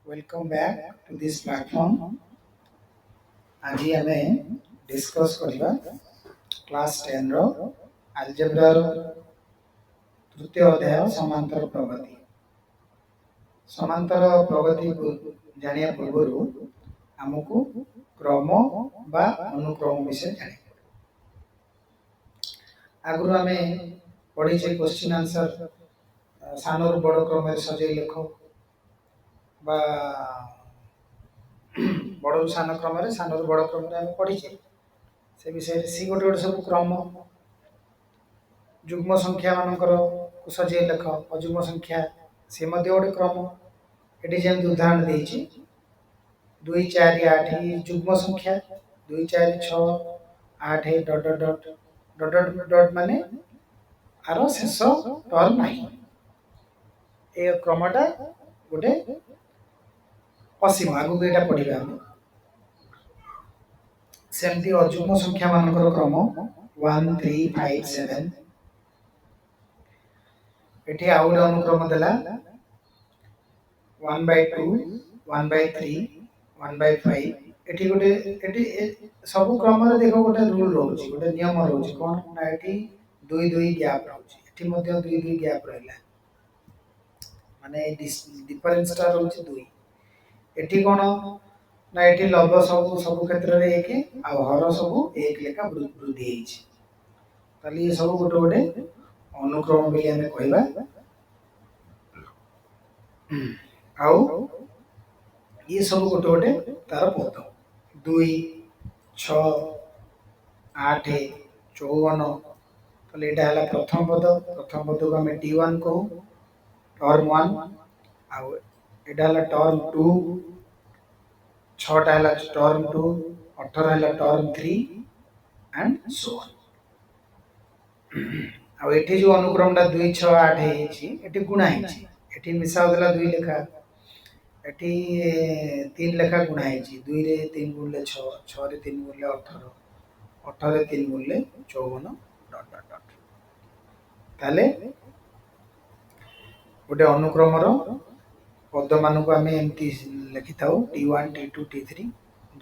Welcome back to this platform. ଆଜି ଆମେ discus କରିବା କ୍ଲାସ୍ 10 ର ଆଲଜେବ୍ରାର ତୃତୀୟ ଅଧ୍ୟାୟ ସମାନ୍ତର ପ୍ରଗତି। ସମାନ୍ତର ପ୍ରଗତିକୁ ଜାଣିବା ପୂର୍ବରୁ ଆମକୁ କ୍ରମ ବା ଅନୁକ୍ରମ ବିଷୟରେ ଜାଣିବାକୁ ପଡ଼ିବ। ଆଗରୁ ଆମେ ପଢ଼ିଛେ କ୍ୱେଶ୍ଚିନ୍ ଆନ୍ସର ସାନରୁ ବଡ଼ କ୍ରମରେ ସଜେଇ ଲେଖ বা ବଡ଼ରୁ ସାନ କ୍ରମରେ ସାନରୁ ବଡ଼ କ୍ରମରେ ଆମେ ପଢ଼ିଛେ। ସେ ବିଷୟରେ ସି ଗୋଟେ ଗୋଟେ ସବୁ କ୍ରମ। ଯୁଗ୍ମ ସଂଖ୍ୟା ମାନଙ୍କର ସଜେଇ ଲେଖ, ଅଯୁଗ୍ମ ସଂଖ୍ୟା ସେ ମଧ୍ୟ ଗୋଟେ କ୍ରମ। ଏଠି ଯେମିତି ଉଦାହରଣ ଦେଇଛି 2 4 8 ଯୁଗ୍ମ ସଂଖ୍ୟା, 2 4 6 8 dot dot dot dot dot dot ମାନେ ଆର ଶେଷ ଟର୍ମ ନାହିଁ। ଏ କ୍ରମଟା ଗୋଟେ ଅସୀମ, ଆଗକୁ ଏଇଟା ପଢ଼ିବା ଆମେ। ସେମିତି ଅଯୁଗ୍ମ ସଂଖ୍ୟା ମାନଙ୍କର କ୍ରମ 1 3 5 7। ଏଠି ଆଉ ଗୋଟେ ଅନୁକ୍ରମ ଦେଲା 1/2 1/3 1/5। ଏଠି ସବୁ କ୍ରମରେ ଦେଖ ଗୋଟେ ରୁଲ ରହୁଛି, ଗୋଟେ ନିୟମ ରହୁଛି। କ'ଣ ନା ଏଠି 2 2 ଗ୍ୟାପ୍ ରହୁଛି, ଏଠି ମଧ୍ୟ 2 2 ଗ୍ୟାପ୍ ରହିଲା, ମାନେ ଡିଫରେନ୍ସଟା ରହୁଛି 2। ଏଠି କ'ଣ ନା ଏଠି ଲବ ସବୁ କ୍ଷେତ୍ରରେ 1 ଆଉ ହର ସବୁ 1 ଲେଖା ବୃଦ୍ଧି ହେଇଛି। ତାହେଲେ ଏ ସବୁ ଗୋଟେ ଗୋଟେ ଅନୁକ୍ରମ ବୋଲି ଆମେ କହିବା। ଆଉ ये सब गोटे गोटे तार पद 2 6 8 54। ताले एटा हला प्रथम पद को हम t1 कहू, टर्म 1। आउ एटा हला टर्म 2, 6 टा हला टर्म 2, 18 हला टर्म 3 एंड सो ऑन। आउ एठी जो अनुक्रमटा 2 6 8 हेछि, एठी गुणा हेछि, एठी मिसा होगला 2 लेखा, एठी 3 लेखा गुणा हेछि। 2 रे 3 गुणले 6, 6 रे 3 गुणले 18, 18 रे 3 गुणले 54 डॉट डॉट डॉट। ताले गोटे अनुक्रमर पद मानक आमे एमती लिखिथाउ t1 t2 t3।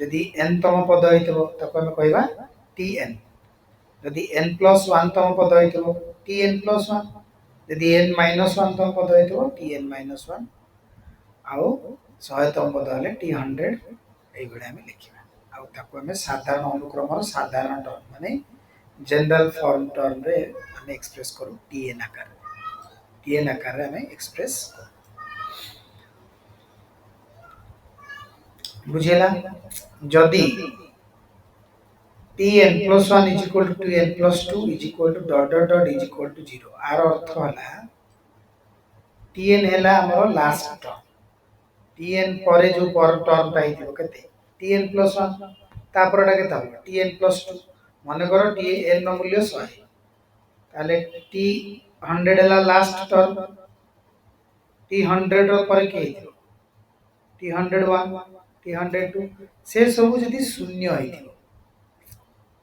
यदि n तम पद हेतबो ताको आमे कहबा tn। यदि n+1 तम पद हेतबो tn+1। यदि n-1 तम पद हेतबो tn-1। आउ 100 तम पद हेले t100। एई गळे आमे लिखिबा। आउ ताको आमे साधारण अनुक्रमर साधारण टर्म माने जनरल फॉर्म टर्म रे आमे एक्सप्रेस करू tn आकार रे आमे एक्सप्रेस करू। बुझेला? जदि tn+1 is equal to tn+2 is equal to dot dot dot is equal to 0। Are अर्थ हला tn हला हमर लास्ट टर्म। tn परे जो पर टर्म पाइथिबो केते tn+1, तापरटा केते हबो tn+2। माने करो tn नो मूल्य 100, ताले t100 हला लास्ट टर्म। t100 रो परे के हेतिबो t101 t102। से सब जदि शून्य हेतिबो,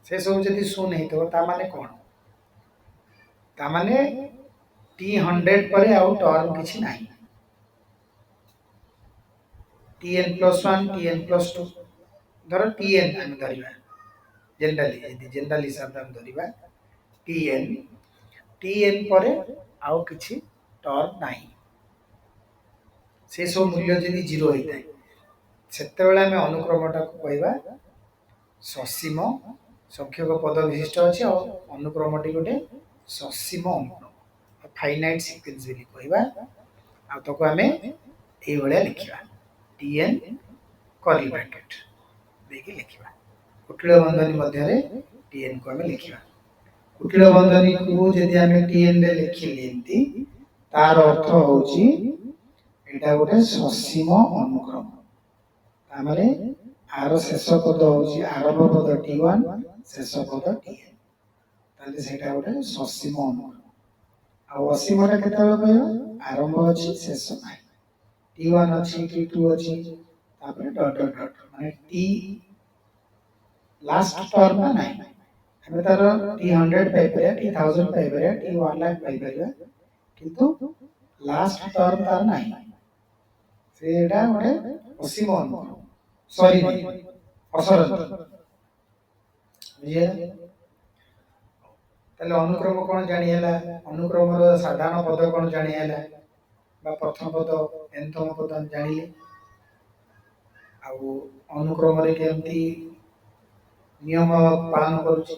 से सब जदि शून्य हेतिबो ता माने कोन? ता माने t100 परे आउ टर्म किछि नाही। tn+1 tn+2 धर tn हम धरिबा जनरली हिसाब हम धरिबा tn परे आउ किछि टर्म नाही। से सब मूल्य जदि 0 हेताय सेते बेला हम अनुक्रमटा को कहबा ससीम संख्यक पद विशिष्ट अछि और अनुक्रमटी गोटे ससीम अनुक्रम फाइनाइट सीक्वेंस बिली कहबा। आ तको हमें एई भलिया लिखिबा tn कर्ली ब्रैकेट देकी लिखिबा। कुटिल बंधनी मध्य रे tn को हमें लिखिबा। कुटिल बंधनी को जदि हमें tn रे लिखिलेंती तार अर्थ होउची एटा गोटे ससीम अनुक्रम। तामाने आर शेष पद होउची आरंभ पद t1 शेष पद tn। ताले सेटा गोटे ससीम अनुक्रम। आ असीमटा केतेबेले कहबा आरंभ अछि शेष नाही, t1 अछि t2 अछि तापर डॉट डॉट डॉट माने t लास्ट टर्म नाही। हमें तार t100 पाइ परिया, t1000 पाइ परिया, t1 लाख पाइ परिया, किंतु लास्ट टर्म तार नाही। ସେଟା ଗୋଟେ ଅସୀମ ଅନୁକ୍ରମ ସରି ନାହିଁ ଅସରନ୍ତି ବୁଝିହେଲା। ତାହେଲେ ଅନୁକ୍ରମ କଣ ଜାଣି ହେଲା, ଅନୁକ୍ରମର ସାଧାରଣ ପଦ କଣ ଜାଣି ହେଲା ବା ପ୍ରଥମ ପଦ ଏନ୍ତମ ପଦ ଆମେ ଜାଣିଲେ। ଆଉ ଅନୁକ୍ରମରେ କେମିତି ନିୟମ ପାଳନ କରୁଛି,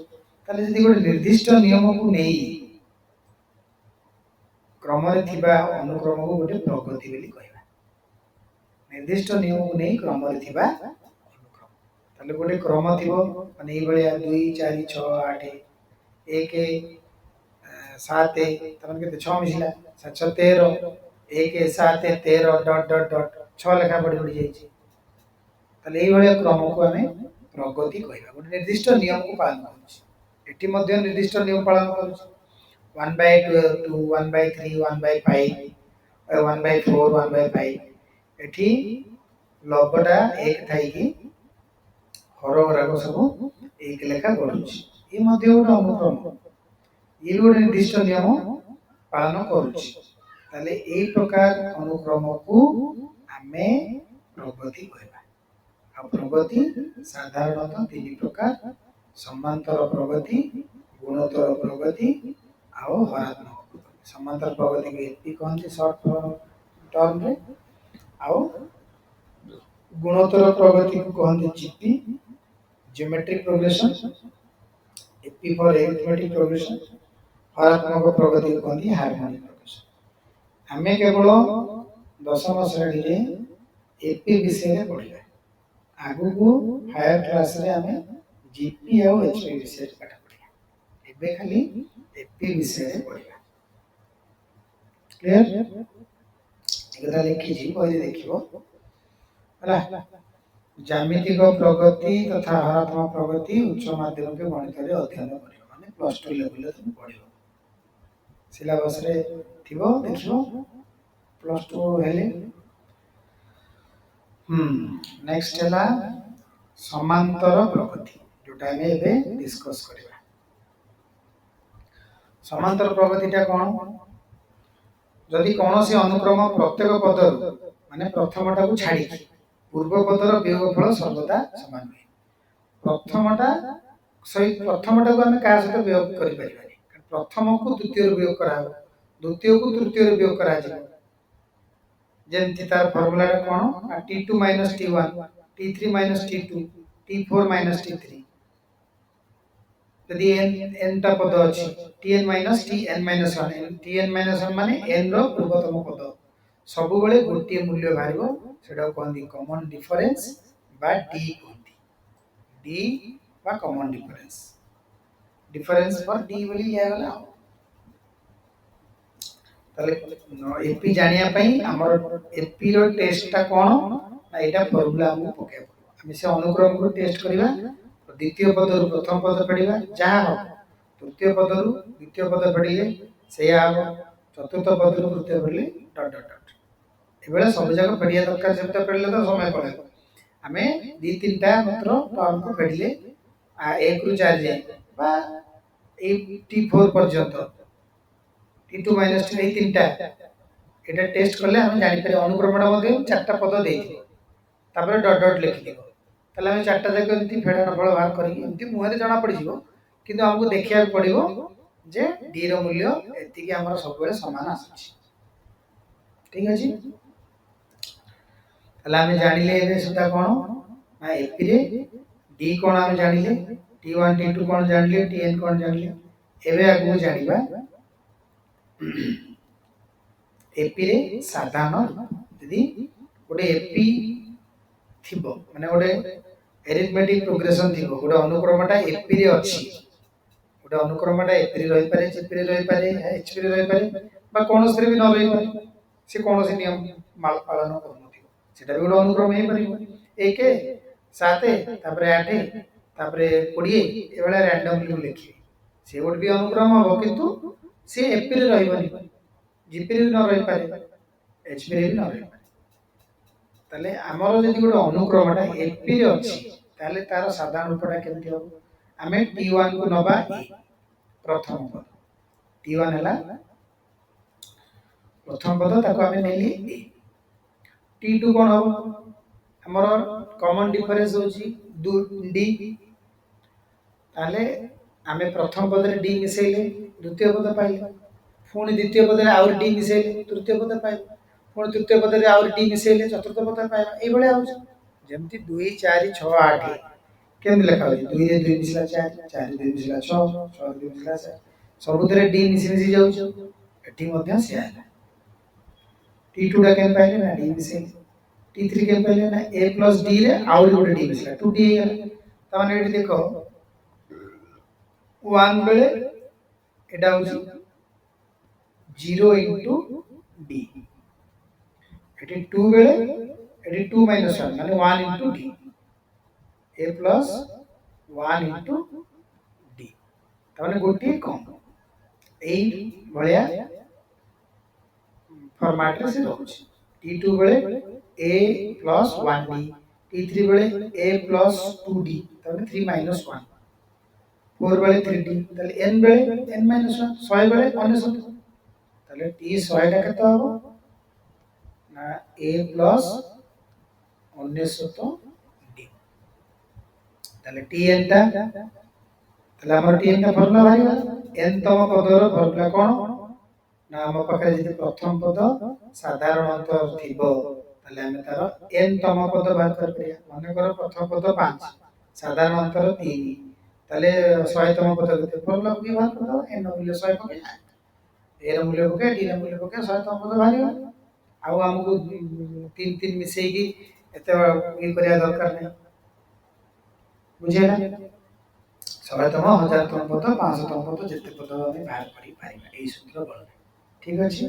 ତାହେଲେ ଯଦି ଗୋଟେ ନିର୍ଦ୍ଦିଷ୍ଟ ନିୟମକୁ ନେଇ କ୍ରମରେ ଥିବା ଅନୁକ୍ରମକୁ ଗୋଟେ ପ୍ରଗତି ବୋଲି କହିବା। ନିର୍ଦ୍ଦିଷ୍ଟ ନିୟମକୁ ନେଇ କ୍ରମରେ ଥିବା ଅନୁକ୍ରମ, ତାହେଲେ ଗୋଟେ କ୍ରମ ଥିବ ମାନେ ଏଇଭଳିଆ 2 4 6 8 1 7 ତାମାନେ କେତେ 6 ମିଶିଲା 7 13 1 7 13 ଡଟ୍ ଡଟ୍ ଡଟ୍ 6 ଲେଖା ବଢି ବଢି ଯାଇଛି। ତାହେଲେ ଏଇଭଳିଆ କ୍ରମକୁ ଆମେ ପ୍ରଗତି କହିବା, ଗୋଟେ ନିର୍ଦ୍ଦିଷ୍ଟ ନିୟମକୁ ପାଳନ କରୁଛି। ଏଠି ମଧ୍ୟ ନିର୍ଦ୍ଦିଷ୍ଟ ନିୟମ ପାଳନ କରୁଛି, 1/2 1/3 1/5 1/4 1/5। ଏଠି ଲବଟା 1 ଥାଇକି ହର ଗୁରାକ ସବୁ 1 ଲେଖା ବଢୁଛି। ଏ ମଧ୍ୟ ଗୋଟେ ଅନୁକ୍ରମ, ଇଏ ଗୋଟେ ନିର୍ଦ୍ଦିଷ୍ଟ ନିୟମ ପାଳନ କରୁଛି। ତାହେଲେ ଏଇ ପ୍ରକାର ଅନୁକ୍ରମକୁ ଆମେ ପ୍ରଗତି କହିବା। ଆଉ ପ୍ରଗତି ସାଧାରଣତଃ 3 ପ୍ରକାର, ସମାନ୍ତର ପ୍ରଗତି, ଗୁଣୋତ୍ତର ପ୍ରଗତି ଆଉ ହରାତ୍ମକ ପ୍ରଗତି। ସମାନ୍ତର ପ୍ରଗତିକୁ ଏପି କହନ୍ତି ସର୍ଟ ଟର୍ମରେ, ଆଉ ଗୁଣୋତ୍ତର ପ୍ରଗତିକୁ କହନ୍ତି ଜିପି ଜିଓମେଟ୍ରିକ ପ୍ରୋଗ୍ରେସନ, ଏପି ଫର ଏରିଥମେଟିକ ପ୍ରୋଗ୍ରେସନ, ହରାତ୍ମକ ପ୍ରଗତିକୁ କହନ୍ତି ହାରମୋନିକ ପ୍ରୋଗ୍ରେସନ। ଆମେ କେବଳ ଦଶମ ଶ୍ରେଣୀରେ ଏପି ବିଷୟରେ ପଢିବା, ଆଗକୁ ହାୟର କ୍ଲାସରେ ଆମେ ଜିପି ଆଉ ଏଚପି ବିଷୟରେ ପାଠ ପଢିବା। ଏବେ ଖାଲି ଏପି ବିଷୟରେ ପଢିବା। କ୍ଲିୟର? ଏକଥା ଲେଖିଛି ବହିରେ ଦେଖିବ ହେଲା। ଜ୍ୟାମିତିକ ପ୍ରଗତି ତଥା ହରାତ୍ମକ ପ୍ରଗତି ଉଚ୍ଚ ମାଧ୍ୟମିକ ଗଣିତରେ ଅଧ୍ୟୟନ କରିବ, ମାନେ +2 ଲେଭେଲରେ ତମେ ପଢିବ। ସିଲାବସରେ ଥିବ ଦେଖିବ +2 ହେଲେ। ନେକ୍ସଟ ହେଲା ସମାନ୍ତର ପ୍ରଗତି, ଯୋଉଟା ଆମେ ଏବେ ଡିସ୍କସ କରିବା। ସମାନ୍ତର ପ୍ରଗତିଟା କଣ? ଯଦି କୌଣସି ଅନୁକ୍ରମ ପ୍ରତ୍ୟେକ ପଦରୁ ମାନେ ପ୍ରଥମଟାକୁ ଛାଡିକି ପୂର୍ବ ପଦର ବିୟୋଗଫଳ ସର୍ବଦା ସମାନ ହୁଏ। ପ୍ରଥମଟାକୁ ଆମେ କାହା ସହିତ ବିୟୋଗ କରିପାରିବାନି, ପ୍ରଥମକୁ ଦ୍ୱିତୀୟରୁ ବିୟୋଗ କରାହବ, ଦ୍ୱିତୀୟକୁ ତୃତୀୟରୁ ବିୟୋଗ କରାଯିବ। ଯେମିତି ତାର ଫର୍ମୁଲାଟା କଣ, t2 - t1 t3 - t2 t4 - t3। ଯଦି n ଟା ପଦ ଅଛି, tn - tn - 1, tn - 1 ମାନେ n ର ପୂର୍ବତମ ପଦ, ସବୁବେଳେ ଗୋଟିଏ ମୂଲ୍ୟ ବାହାରିବ। ସେଟାକୁ କହନ୍ତି କମନ ଡିଫରେନ୍ସ ବା ଡି କହନ୍ତି, ଡି ବା କମନ ଡିଫରେନ୍ସ, ଡିଫରେନ୍ସ ଫର ଡି ବୋଲି ଦିଆଗଲା। ତାହେଲେ ଏପି ଜାଣିବା ପାଇଁ ଆମର ଏପି ର ଟେଷ୍ଟଟା କଣ ନା, ଏଇଟା ଫର୍ମୁଲା ଆମକୁ ପକେଇବାକୁ ପଡିବ। ଆମେ ସେ ଅନୁକ୍ରମକୁ ଟେଷ୍ଟ କରିବା, ଦ୍ୱିତୀୟ ପଦରୁ ପ୍ରଥମ ପଦ ଫେଡ଼ିବା ଯାହା ହବ, ତୃତୀୟ ପଦରୁ ଦ୍ୱିତୀୟ ପଦ ଫେଡ଼ିଲେ ସେଇଆ ହବ, ଚତୁର୍ଥ ପଦରୁ ତୃତୀୟ ଫେଡ଼ିଲେ ଡଟ୍ ଡଟ୍ ଡଟ୍। ଏଭଳିଆ ସବୁ ଯାକ ଫେଡ଼ିବା ଦରକାର, ସେମିତି ଫେଡ଼ିଲେ ତ ସମୟ ପଳେଇବ। ଆମେ 2-3ଟା ମାତ୍ର ଟର୍ମକୁ ଫେଡ଼ିଲେ 1 ରୁ 4 ଯାଏ ବା ଏଇ t4 ପର୍ଯ୍ୟନ୍ତ, t2 - t ଏଇ 3ଟା ଏଟା ଟେଷ୍ଟ କଲେ ଆମେ ଜାଣିପାରିବା। ଅନୁକ୍ରମଟା ମଧ୍ୟ 4ଟା ପଦ ଦେଇଥିବ, ତାପରେ ଡଟ୍ ଡଟ୍ ଲେଖିଥିବ। ତାହେଲେ ଆମେ 4ଟା ଯାକ ଏମିତି ଫେଡ଼ାଣ ଫଳ ବାହାର କରିକି ଏମିତି ମୁହଁରେ ଜଣା ପଡ଼ିଯିବ, କିନ୍ତୁ ଆମକୁ ଦେଖିବାକୁ ପଡ଼ିବ ଯେ ଡି ର ମୂଲ୍ୟ ଏତିକି ଆମର ସବୁବେଳେ ସମାନ ଆସୁଛି। ଠିକ ଅଛି? ତାହେଲେ ଆମେ ଜାଣିଲେ ଏବେ ସୁଦ୍ଧା କଣ ନା, ଏପି ରେ ଡି କଣ ଆମେ ଜାଣିଲେ, t1 t2 କଣ ଜାଣିଲେ, tn କଣ ଜାଣିଲେ। ଏବେ ଆଗକୁ ଜାଣିବା ଏପି ରେ ସାଧାରଣ। ଯଦି ଗୋଟେ ଏପି ଥିବ ମାନେ ଗୋଟେ ଏରିଥମେଟିକ ପ୍ରୋଗ୍ରେସନ ଥିବ, ଗୋଟେ ଅନୁକ୍ରମଟା ଏପି ରେ ଅଛି, ଗୋଟେ ଅନୁକ୍ରମଟା ଏପି ରେ ରହିପାରେ, ଜିପି ରେ ରହିପାରେ, ଏଚପି ରେ ରହିପାରେ ବା କୌଣସିରେ ବି ନ ରହିପାରେ, ସେ କୌଣସି ନିୟମ ପାଳନ କରୁନଥିବ, ସେଟା ବି ଗୋଟେ ଅନୁକ୍ରମ ହେଇପାରିବ। 1 7 ତାପରେ 8 ତାପରେ 20 ଏଭଳିଆ ରାଣ୍ଡମଲି ଲେଖିବେ, ସେ ଗୋଟେ ବି ଅନୁକ୍ରମ ହବ, କିନ୍ତୁ ସେ ଏପି ରେ ରହିବନି, ଜିପି ରେ ବି ନ ରହିପାରେ, ଏଚପି ରେ ବି ନ ରହିପାରେ। ତାହେଲେ ଆମର ଯଦି ଗୋଟେ ଅନୁକ୍ରମଟା ଏପି ରେ ଅଛି, ତାହେଲେ ତାର ସାଧାରଣ ରୂପଟା କେମିତି ହବ? ଆମେ t1 କୁ ନବା ଏ, ପ୍ରଥମ ପଦ t1 ହେଲା ପ୍ରଥମ ପଦ, ତାକୁ ଆମେ ନେଲି ଏ। T2 कौन हम हमर कॉमन डिफरेंस होची डी ताले आमे प्रथम पद रे डी मिसेले द्वितीय पद पाइले पुणी द्वितीय पद रे आउर डी मिसेले तृतीय पद पाइले पुणी तृतीय पद रे आउर डी मिसेले चतुर्थ पद पाइले एई भले आउछ जेमति 2 4 6 8 केमि लिखा होची 2 रे 2 मिसला 4 4 रे 2 मिसला 6 6 रे 2 मिसला 7 सबुतरे डी मिसी मिसी जाउछ एठी मध्ये से आला T2 टा केम पाइले ना डी मिसेले T3 केम पाइले ना a + d रे आउर गोटे डी मिसला 2d हेला त माने एठी देखो 1 बेले एटा होची 0 * d एठी 2 बेले एठी 2 - 1 माने 1 * d a + 1 * d त माने गोटे कम एई भलिया फॉर्मेट रे से रहउछ T2 बेले a + 1d T3 बेले a + 2d तबे 3 - 1 4 बेले 3d ताले n बेले n - 1 100 बेले 99 ताले t 100 टा केते हबो ना a + 99d ताले tn टा ताले हमर tn टा फॉर्मूला बाहारिबा n तम पदर फॉर्मूला कोन ना हम पाखरे जदि प्रथम पद साधारणतः थिबो ताले हम तार n तम पद बाहर कर परिया माने कर प्रथम पद 5 साधारणतः 3 ताले 100 तम पद केते फॉर्मूला की बाहर कर n मूल्य 100 पके a र मूल्य पके d र मूल्य पके 100 तम पद बाहरिबा आउ हमकु 3 3 मिसेई की एते ई करिया दरकार नै बुझेला 100 तम 1000 तम पद 500 तम पद जेते पद हम बाहर करि पारिबा एई सूत्र बल ठीक अछि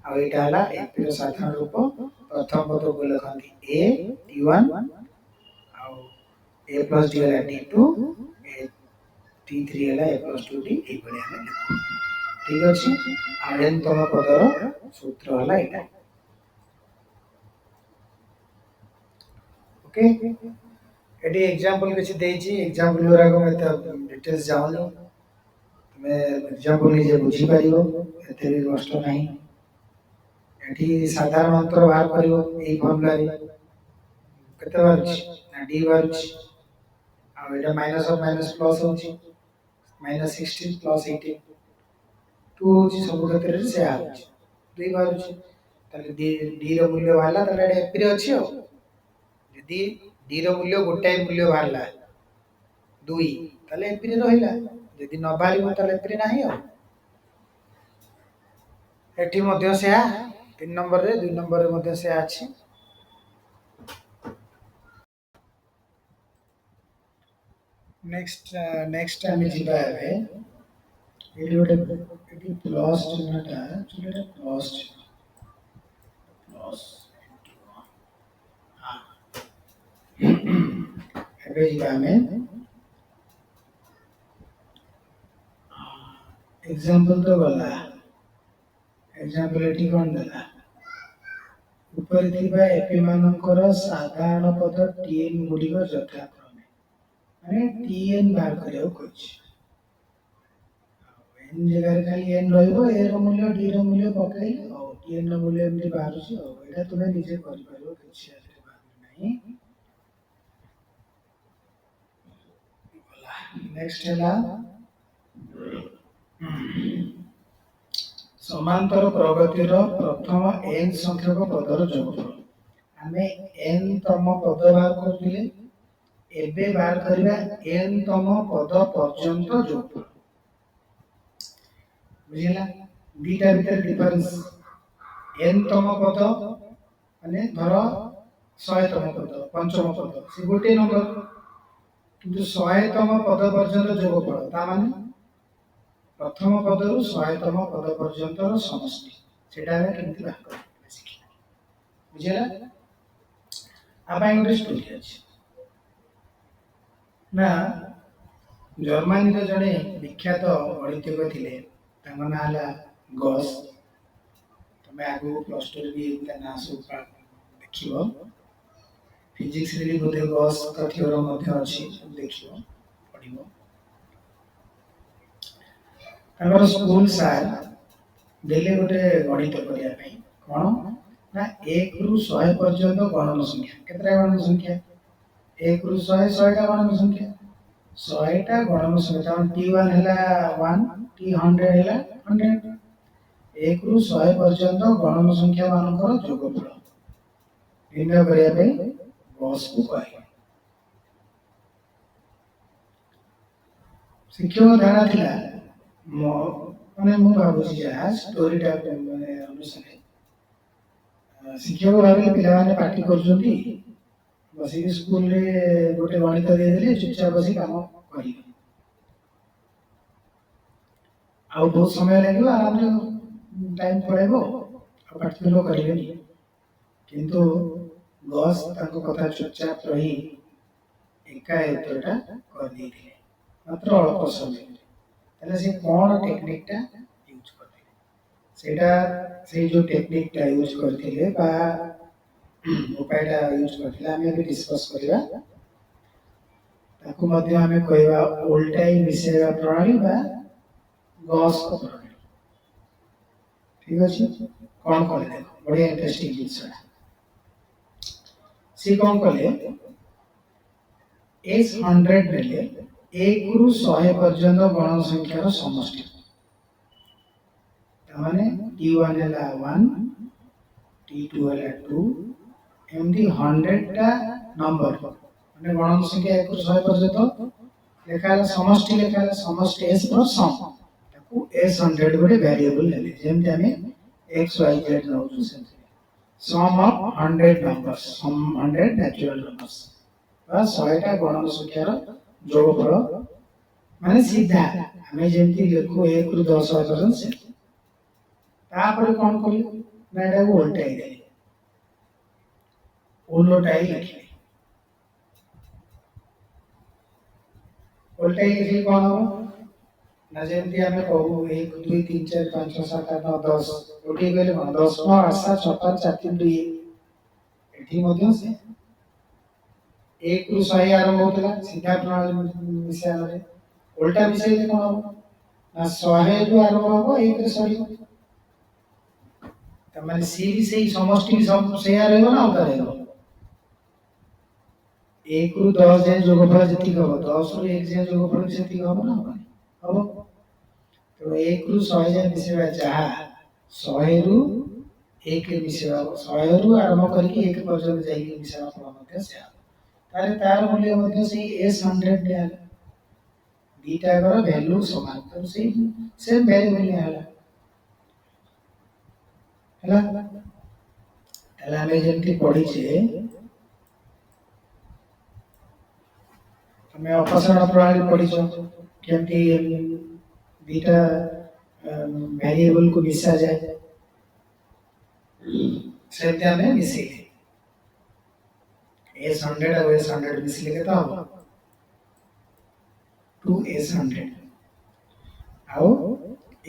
आ एटा हला एपी रो साधारण रूप प्रथम पद को लिखंती a t1 uh a + d हला t2 a t3 हला a + 2d एई भले हम लिखु ठीक अछि आ n तम पदर सूत्र हला एटा ओके एटी एग्जांपल किछि देछि एग्जांपल होरा को मते डिटेल्स जाउनु तमे एग्जांपल जे बुझी पारिबो एते भी कष्ट नाही एठी साधारण अंतर बाहर करिवो एई फॉर्मूला रे केते बार ना d बार आ एटा माइनस और माइनस प्लस होची -16 + 18 2 होची सब क्षेत्र रे से आउची 2 बार होची ताले d रो मूल्य वाला ताले एटा f रे अछि हो यदि d रो मूल्य गोटाय मूल्य बाहरला 2 ताले f रे रहिला यदि न बाहरिबो ताले f रे नाही हो एठी मध्य से 3 नंबर रे 2 नंबर रे मध्य से अछि नेक्स्ट टाइम जिबा एबे एठी गोटे एठी प्लस चिन्हटा एठी प्लस हां एबे जिबा में एग्जांपल तो गला एग्जांपल एठी कोन देला ऊपर थिबा एपी मानकर साधारण पद tn गुडी को जथा क्रमे माने tn बाहर करियो कोछ n जगह रे खाली n रहइबो a रो मूल्य d रो मूल्य पकाई और tn रो मूल्य एमति बाहर छी और एटा तुमे निजे करि परिबो किछ एते बात नाही नेक्स्ट हैला समांतर प्रगतिर प्रथम n संख्यक पदर जोगफल आमे n तम पद बाहर करथिले एबे बाहर करबा n तम पद पर्यंत जोगफल बुझिला बीटा भीतर डिफरेंस n तम पद माने धर 100 तम पद पंचम पद से गोटे नंबर किंतु 100 तम पद पर्यंत जोगफल ता माने प्रथम पदरु 100 तम पद पर्यंतर समष्टि सेटा हम केमति बात कर सिखिला बुझिला आबाई गोटे स्टोरी अछि ना जर्मनी रे जणे विख्यात गणितज्ञ थिले तांग ना हला गॉस तमे आगु प्लस 2 रे भी ता ना सु देखिबो फिजिक्स रे भी बोधे गॉस का थ्योरम मध्ये अछि देखिबो पढिबो हमर स्कूल सार देले गोटे गणित करिया पई कोन ना 1 रु 100 पर्यंत गणन संख्या केतरा गणन संख्या 1 रु 100 100 टा गणन संख्या 100 टा गणन संख्या t1 हैला 1 t100 हैला 100 1 रु 100 पर्यंत गणन संख्या मानकर जोगफल निर्णय करिया पे बॉस को कहे शिक्षक धारणा थिला माने मु भाबुची जा स्टोरी टा माने अनुसार शिक्षक भाविले पिलाने पार्टी करुछंती बसी स्कूल रे गोटे गणित दे देले चुपचाप बसी काम करी आउ बहुत समय लागो आराम रे टाइम पळेबो आ पार्टी लो करिबेनी किंतु बॉस ताको कथा चुपचाप रही एका एतटा कर देथिले मात्र अल्प समय ताले से कोन टेक्निक टा यूज करथिले सेटा से जो टेक्निक टा यूज करथिले बा उपायटा यूज करथिले आमे भी डिस्कस करिवा ताको मध्ये आमे कहवा उल्टाई मिसेवा प्रणाली बा गॉस को प्रणाली ठीक अछि कोन करे देखो बढ़िया इंटरेस्टिंग जिंस सी कोन कले एस 100 नेले 1 रु 100 पर्यंत गण संख्यार समष्टि तामाने t1 हैला 1 t2 हैला 2 एमदी 100 टा नंबर माने गण संख्या 1 रु 100 पर्यंत लेखाला समष्टि s पर सम ताकू s100 गोटे वेरिएबल लेले जेमते हमें x y z नउछु सेमते sum of 100 numbers sum 100 natural numbers बस 100 टा गणन संख्यार जोगफल माने सीधा हमें जेमती लिखो 1 रु 10 पर्यंत से तापर कोन करियो ना एटा को उल्टाई दे उल्टाई लिखले उल्टाई लिखले कोन हो ना जेमती हमें कहू 1 2 3 4 5 6 7 8 9 10 उठी गेले 10 9 8 7 6 5 4 3 2 एठी मध्य से 1 रु 100 आरंभ होतला सीधा प्रणाली मिसाल रे उल्टा मिसाइले कोन हो ना 100 रु आरंभ हो 1 रे सरी तमाने सी भी सही समष्टि सब शेयर रहबो ना उता रहबो 1 रु 10 जाय जोगफल जति हबो 10 रु 1 जाय जोगफल जति हबो ना हबो तो 1 रु 100 जाय मिसेबा जहा 100 रु 1 रे मिसेबा 100 रु आरंभ करके 1 पर्यंत जाई मिसेबा फल मध्ये से तारे तार मूल्य मध्ये से s100 ने आला बीटा कर वैल्यू समान तो सेम वेरिएबल ने आला हला हला हमें जेमती पढ़ी छे हमें अपसरण प्रणाली पढ़ी छो केमती बीटा वेरिएबल को मिसा जाए सेमती हमें मिसी s100 और s100 मिसले केता हो 2s100 आओ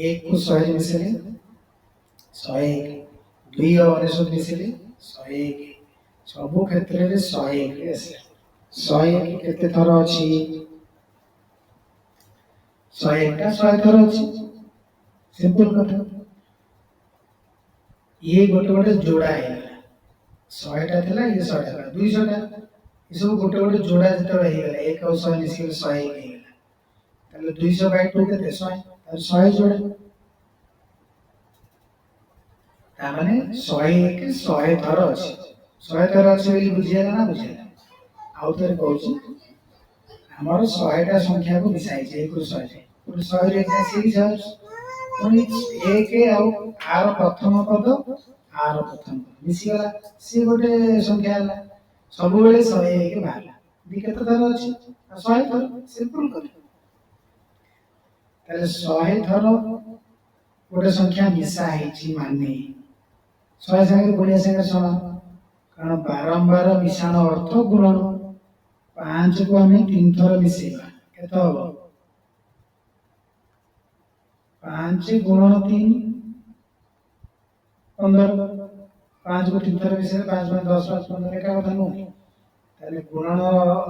1 को 100 मिसले 101 2 और 19 मिसले 101 सब क्षेत्र रे 101 रे आसे 101 केते थर अछि 101 टा 100 थर अछि सिंपल कथा ये गोटे गोटे जोड़ा है 100 टा थिला ये 100 टा 200 टा ये सब गोटे गोटे जोड़ा जते रहि गेला 1 और 100 मिसके 101 हे गेला ताले 200 बाय 2 केते 100 और 100 जोड़ा तामाने 101 100 थर अछि 100 थर अछि बोली बुझिया ना बुझिया आउ तरे कहूची हमर 100 टा संख्या को मिसाई छै 1 रु 100 छै 100 रे एकटा सीरीज है पुनी 1 आउ आर प्रथम पद आर प्रथम मिसी गला से गोटे संख्या हला सब बेले 101 बाहला दी केते थर अछि 100 थर सिंपल कर ताले 100 थर गोटे संख्या मिसा है छी माने 100 संगे गुणिया संगे समान कारण बारंबार मिश्रण अर्थ गुणन 5 को हमें 3 थर मिसेबा केते हो 5 गुणन 3 15 5 को 3 थर मिसेले 5 में 10 5 15 एका कथा नु ताले गुणन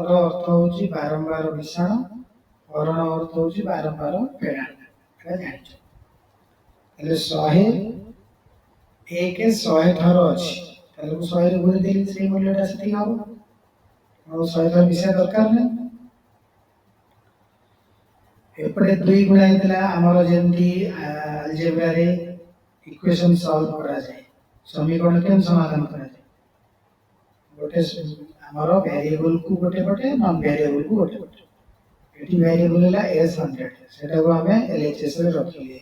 रो अर्थ होची बारंबार मिश्रण हरण अर्थ होची बारंबार फेड़ा एटा जानिछ ताले 100 एक 100 थर अछि ताले 100 रे गुणी देली से मूल्यटा सेति हबो और 100 थर मिसा दरकार नै एपटे 2 गुणा हेतला हमर जेंती अलजेब्रा रे इक्वेशन सॉल्व करा जाय समीकरण केन समाधान करा जाय गोटे हमर वेरिएबल को गोटे पटे नॉन वेरिएबल को गोटे पटे एटी वेरिएबल ला s100 सेटा को हमें एलएचएस रे रखिले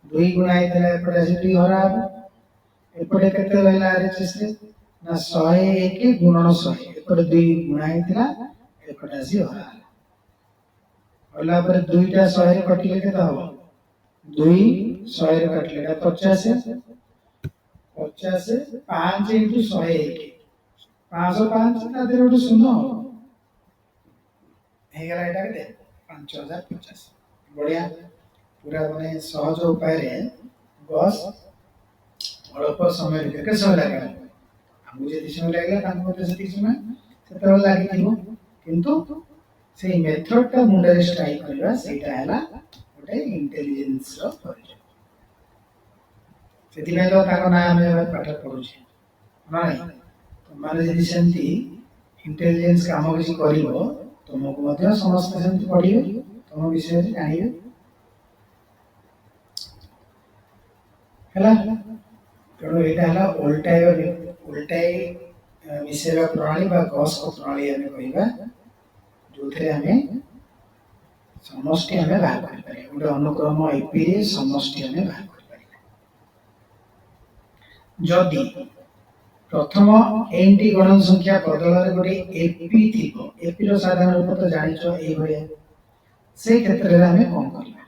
2 गुणा हेतला एपटे से 2 हरा एपटे केते रहला आरएचएस रे ना 101 गुणन 100 एपटे 2 गुणा हेतला एपटे से हरा होला पर 2 टा 100 रे कटिले केते हबो 2 100 रे कटिले 50 50 5 into 101 505 ता देर गोटे शून्य हे गला एटा केते 5050 बढ़िया पूरा माने सहज उपाय रे बस अल्प समय के समय लागे हमहु जे समय लागला तांको मते सेति समय सेते लागि थिबो किंतु से मेथड ता मुंडा रे स्ट्राइक करबा सेटा हला गोटे इंटेलिजेंस रो परिचय सेति में तो ताको ना हमें पाठ पढु छी नाही तो माने जदि सेंती इंटेलिजेंस काम किछि करिवो तुमको मध्य समस्त सेंती पढिबे तुम विषय रे जानिबे हला तेणु एटा हला उल्टाई मिसेरा प्रणाली बा गॉस को प्रणाली हमें कहिबा जोथे हमें समष्टि हमें बाहर कर पारे गोटे अनुक्रम एपी रे समष्टि हमें बाहर कर पारे जदि प्रथम n टी गणन संख्या बदल रे गोटे एपी थिबो एपी रो साधारण रूप तो जानिछो एई भलिया से क्षेत्र रे हमें कोन करबा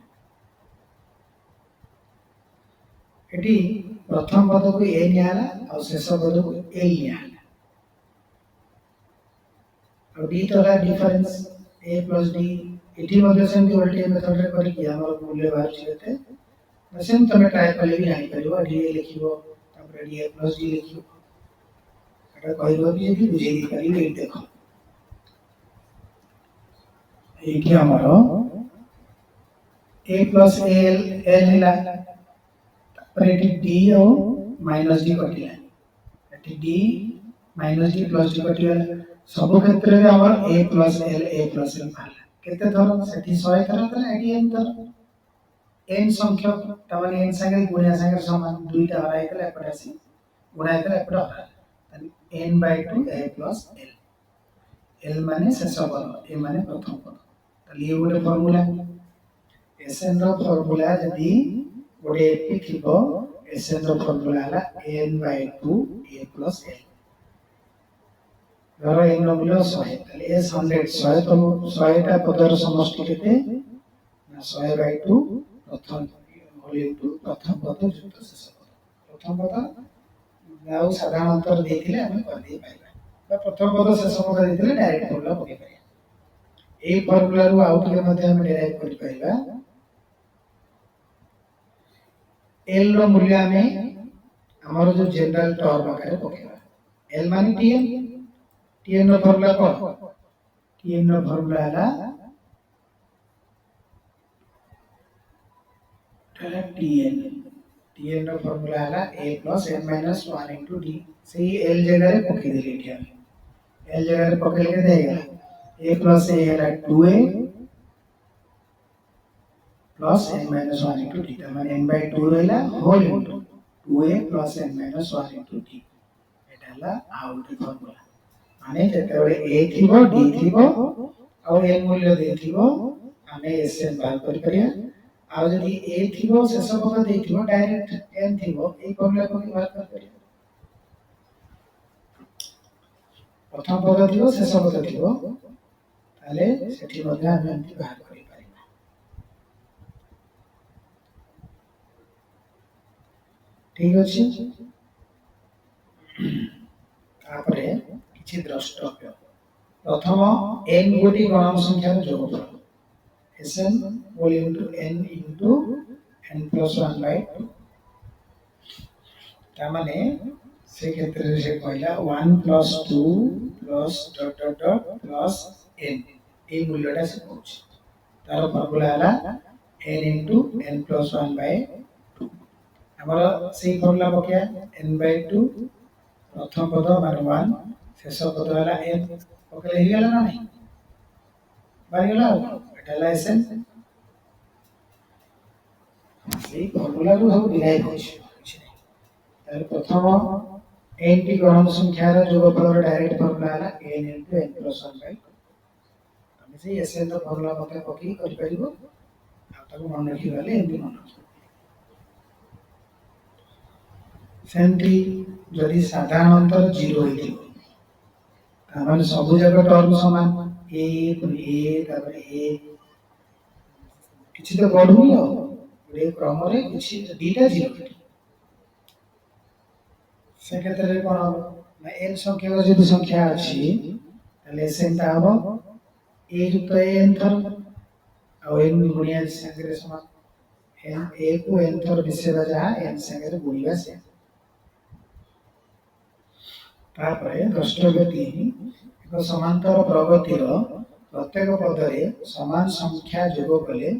एटी प्रथम पद को ए नियाला और शेष पद को एल नियाला और डी तोला difference a plus d eighty मध्ये सेमती उल्टे मेथड रे करी कि हमर मूल्य बाहर छिते सेम तमे ट्राई करले भी नाही करिवो डी लिखिवो तापर डी a plus d लिखिवो एटा कहिबो कि यदि बुझे दी पारी ए देखो एठी हमर a plus l l हिला पर एटी d ओ माइनस d कटिला एटी d minus d plus d कटिला सब क्षेत्र रे हमर a plus l पाला केते थर सेठी 100 थर त एटी n थर n संख्या तमन n संगे गुणा संगे समान दुईटा हरा हेतला एपटासी गुणा हेतला एपटा हरा n by 2 a plus l l माने शेष पद a माने प्रथम पद तली ये गोटे फार्मूला Sn रो फार्मूला जदी गोटे एपी थिबो Sn रो फार्मूला हला n by 2 a plus l धरो n रो मूल्य 100 तले s 100 100 तो 100 टा पदर समष्टि केते ना 100 by 2 प्रथम होल इनटू प्रथम पद जुक्त शेष पद प्रथम पद नाउ साधारण अंतर देथिले हम कर दे पाइबा प्रथम पद शेष पद देथिले डायरेक्ट फार्मूला पके पाइबा ए फार्मूला रो आउट के मध्ये हम डेराइव कर पाइबा L रो मूल्य हमें हमर जो जनरल टर्म आकारे पकेबा L माने Tn रो फार्मूला कोन Tn रो फार्मूला हला Tn रो फार्मूला हला a plus n minus 1 into d से L जगह रे पके देली एठी हम L जगह रे पकेले के देगा a plus a हला 2a plus n minus 1 into d माने n by 2 रहला whole into 2a plus n minus 1 into d एटा हला आउट फार्मूला माने जेतेबेले a थिबो d थिबो आ n मूल्य दे थिबो आमे sn बाहर कर करिया आ जदी a थिबो शेष पद दे थिबो डायरेक्ट n थिबो ए फार्मूला को बाहर कर करिया प्रथम पद थिबो शेष पद थिबो ताले सेठी मध्ये आमे एंती बाहर करि पारिबा ठीक अछि तापरे किछि द्रष्टव्य प्रथम n गोटी गणन संख्या रो जोगफल Sn whole into n into n plus 1 by 2 तामाने से क्षेत्र रे से कहला 1 plus 2 plus dot dot dot plus n ए मूल्यटा से पहुंच तार फार्मूला हला n into n plus 1 by 2 ଆମର ସେଇ ଫର୍ମୁଲା ପକେଇବା n/2 प्रथम पद मान 1 शेष पद है n पकड़े ही गला ना नहीं बारी गला एटा ला Sn सेही फॉर्मूला रू सब डिराइव होछ किछ नहीं तार प्रथम n टी गणन संख्या रो जोगफल डायरेक्ट फॉर्मूला है n * n + 1/2 हम से Sn रो फॉर्मूला मते पकी कर परिबो आ ताको मन रखि गले एमती मन सेमती जदि साधारण अंतर 0 होइथिबो ताମାନେ ସବୁ ଜାକ ଟର୍ମ ସମାନ a a ତାପରେ a କିଛି ତ ବଢୁନି ଆଉ ଗୋଟେ କ୍ରମରେ କିଛି ଦିଟା 0 से क्षेत्र में कौन ना n संख्या का जो संख्या अच्छी ताले Sn ता हबो a युक्त n थर और n गुणिया संख्या समान n a को n थर मिसेबा जहाँ n संख्या गुणिया से तापरे द्रष्टव्य 3 एक समांतर प्रगतिर प्रत्येक पदरे समान संख्या जोग कले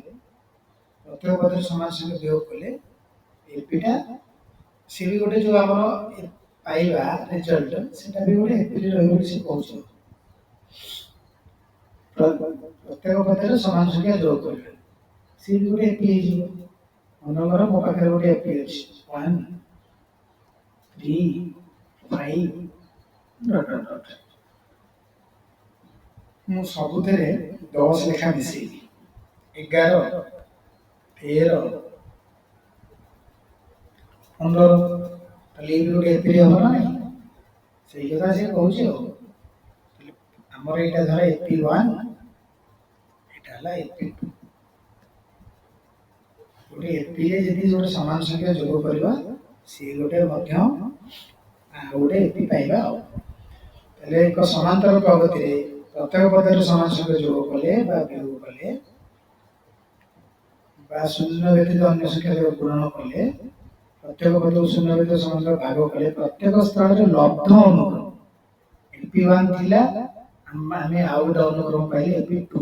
प्रत्येक पदरे समान संख्या जोग कले एपिटा से भी गोटे जो हमर पाइबा रिजल्ट सेटा भी गोटे एपी रहबो से कहउछ प्रत्येक पदरे समान संख्या जोग कले से भी गोटे एपी हिजो मनोगर मो पाखरे गोटे एपी अछि 1 3 5 डॉट डॉट मु सबुतरे 10 लेखा मिसी 11 13 15 ताले भी गोटे एपी हो ना नहीं सही कथा से कहउछ हमर एटा धर एपी 1 एटा ला एपी 2 गोटे एपी रे यदि गोटे समान संख्या जोग करबा से गोटे मध्य गोटे एपी पाइबा ताले एक समांतर प्रगति रे प्रत्येक पदरे समान संख्या जोग कले बा वियोग कले बा शून्य व्यतीत अन्य संख्या जोग गुणन कले प्रत्येक पद शून्य व्यतीत समांतर भाग कले प्रत्येक स्थल रे लब्ध अनुक्रम एपी1 थिला आमे आउट अनुक्रम पाइले एपी2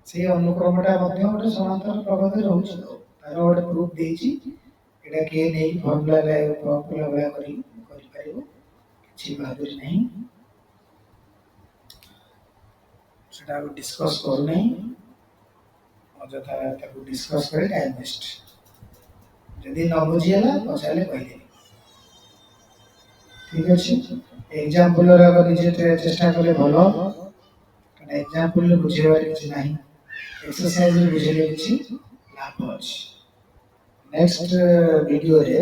से अनुक्रमटा मध्य गोटे समांतर प्रगति रहउछ तार गोटे प्रूफ देछि एटा के नै फॉर्मूला भया करि परिबो किछि बहादुरी नहीं सेटा डिस्कस करू नहीं अजथा ताको डिस्कस करे टाइम वेस्ट जदि न बुझियला पछाले कहले ठीक अछि एग्जांपल रे अगर निजे चेष्टा कले भलो कारण एग्जांपल रे बुझेबार किछि नाही एक्सरसाइज रे बुझेले किछि लाभ अछि नेक्स्ट वीडियो रे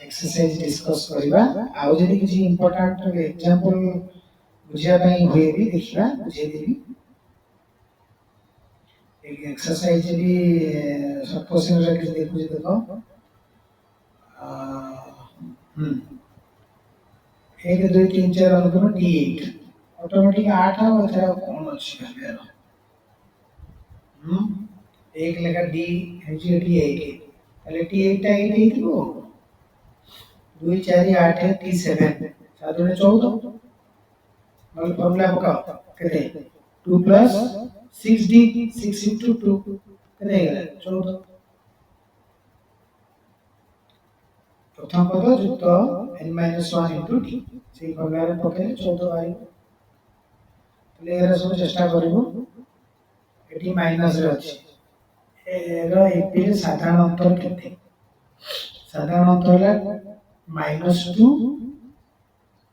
एक्सरसाइज डिस्कस करबा आउ जदि किछि इंपोर्टेंट एग्जांपल बुझिया पई होय भी देखिबा बुझे देबी एक एक्सरसाइज भी सब क्वेश्चन रे किछि देखु देखो एक 2 3 4 अनुक्रम D8 ऑटोमेटिक 8 हो एथरा कोन अछि भाबेरो एक लेखा D हेछि D8 ताले T8 टा 8 हेतिबो 2 4 8 T7 7 14 मतलब फॉर्मूला पका केते 2 प्लस 6D 6 into 2 केते गेला 14 प्रथम पद युक्त n-1 into d से फॉर्मूला रे पके 14 आई तले एरा सब चेष्टा करिवो एटी माइनस रे अछि एरा एपी रे साधारण अंतर केते साधारण अंतर है -2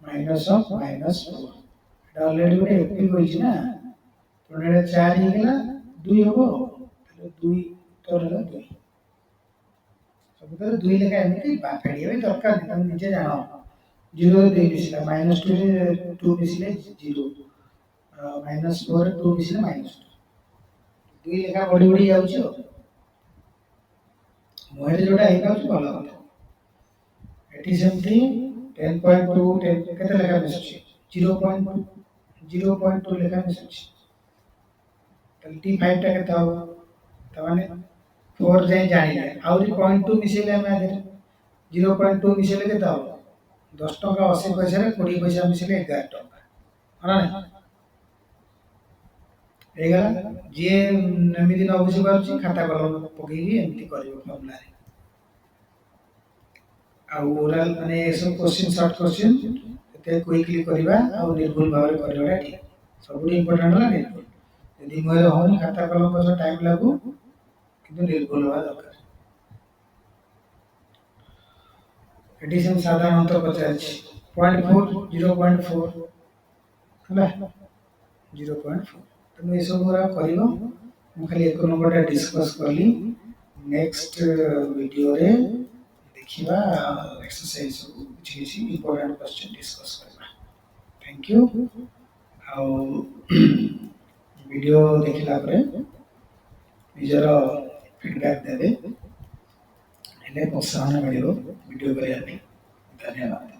माइनस ऑफ -4 एटा ऑलरेडी गोटे एपी होइछि ना तो एटा 4 हे गेला 2 होबो तले 2 तोरला 2 सबतर 2 लेखा एमिति फेडिया भी दरकार नहीं तुम निजे जानो 0 रे 2 मिसिला -2 रे 2 मिसिले 0 -4 रे 2 मिसिले -2 2 लेखा बड़ी बड़ी जाउछ मोहरे जोडा हे काउछ भलो कथा एटी सेमती 10.2 10 केते लेखा मिसुछि 0.2 लेखा मिसुछि तलटी 5 टा केते हो तमाने 4 जाय जानिले आउरी 0.2 मिसेले हम आदर 0.2 मिसेले केते हो 10 टका 80 पैसा रे 20 पैसा मिसेले 11 टका हना नै एगला जे एमिति न बुझि पारछि खाता कलम पकेई एमिति करिवो फॉर्मूला रे ओराल माने सब क्वेश्चन शॉर्ट क्वेश्चन ते क्विकली करबा आ निर्भुल भाव करबा ठीक सब इंपोर्टेंट है निर्भुल यदि मोर होनी खाता कलम पर टाइम लागू किंतु निर्भुल होवा दरकार एडिशन साधारण अंतर पचार 0.4 0.4 हला 0.4 तुम ये सब पूरा करिवो हम खाली एक नंबर डिस्कस करली नेक्स्ट वीडियो रे देखिबा एक्सरसाइज कुछ इंपोर्टेंट क्वेश्चन डिस्कस करबा थैंक यू आ वीडियो देखिला परे निजर फीडबैक देबे हेले प्रोत्साहन मिलिबो वीडियो करिया धन्यवाद।